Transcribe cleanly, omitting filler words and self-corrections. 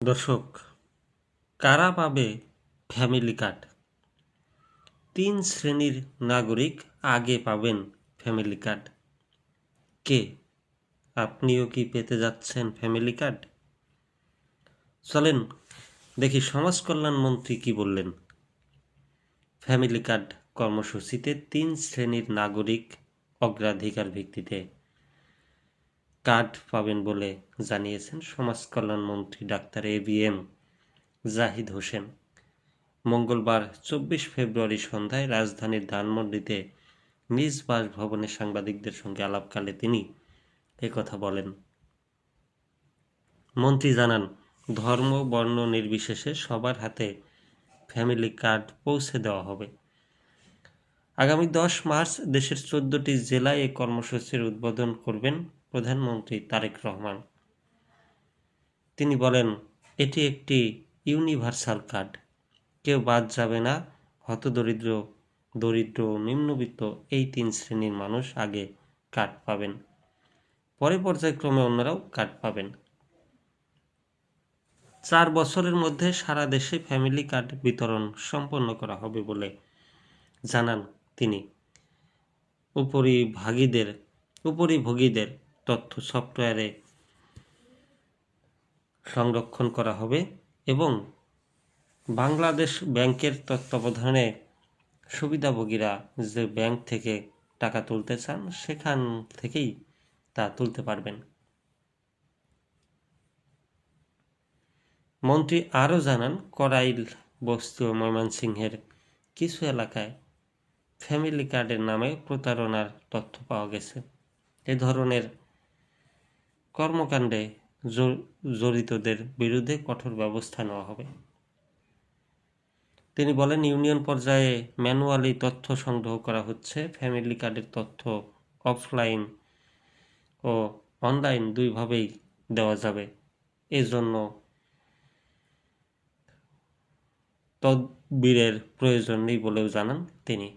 দর্শক, কারা পাবে ফ্যামিলি কার্ড? ৩ শ্রেণীর নাগরিক আগে পাবেন ফ্যামিলি কার্ড। কে? আপনিও কি পেতে যাচ্ছেন ফ্যামিলি কার্ড? চলেন দেখি সমাজ কল্যাণ মন্ত্রী কি বললেন। ফ্যামিলি কার্ড কর্মসূচিতে ৩ শ্রেণীর নাগরিক অগ্রাধিকার ভিত্তিতে কার্ড পাবেন বলে জানিয়েছেন সমাজ কল্যাণ মন্ত্রী ডাক্তার এবিএম জাহিদ হোসেন। মঙ্গলবার ২৪ ফেব্রুয়ারি সন্ধ্যায় রাজধানীর ধানমন্ডিতে নিজ বাসভবনে সাংবাদিকদের সঙ্গে আলাপকালে তিনি একথা বলেন। মন্ত্রী জানান, ধর্ম বর্ণ নির্বিশেষে সবার হাতে ফ্যামিলি কার্ড পৌঁছে দেওয়া হবে। আগামী ১০ মার্চ দেশের ১৪টি জেলায় এই কর্মসূচির উদ্বোধন করবেন প্রধানমন্ত্রী তারেক রহমান। তিনি বলেন, এটি একটি ইউনিভার্সাল কার্ড, কেউ বাদ যাবে না। হতদরিদ্র, দরিদ্র, নিম্নবিত্ত এই ৩ শ্রেণীর মানুষ আগে কার্ড পাবেন, পরে পর্যায়ক্রমে অন্যরাও কার্ড পাবেন। ৪ বছরের মধ্যে সারা দেশে ফ্যামিলি কার্ড বিতরণ সম্পন্ন করা হবে বলে জানান তিনি। উপরিভোগীদের তথ্য সফটওয়্যারে সংরক্ষণ করা হবে এবং বাংলাদেশ ব্যাংকের তত্ত্বাবধানে সুবিধাভোগীরা যে ব্যাংক থেকে টাকা তুলতে চান সেখান থেকেই তা তুলতে পারবেন। মন্ত্রী আরও জানান, কড়াইল, বস্তি ও ময়মনসিংহের কিছু এলাকায় ফ্যামিলি কার্ডের নামে প্রতারণার তথ্য পাওয়া গেছে। এ ধরনের কর্মকাণ্ডে জড়িতদের বিরুদ্ধে কঠোর ব্যবস্থা নেওয়া হবে। তিনি বলেন, ইউনিয়ন পর্যায়ে ম্যানুয়ালি তথ্য সংগ্রহ করা হচ্ছে। ফ্যামিলি কার্ডের তথ্য অফলাইন ও অনলাইন দুইভাবেই দেওয়া যাবে। এজন্য তদবিরের প্রয়োজন নেই বলেও জানান তিনি।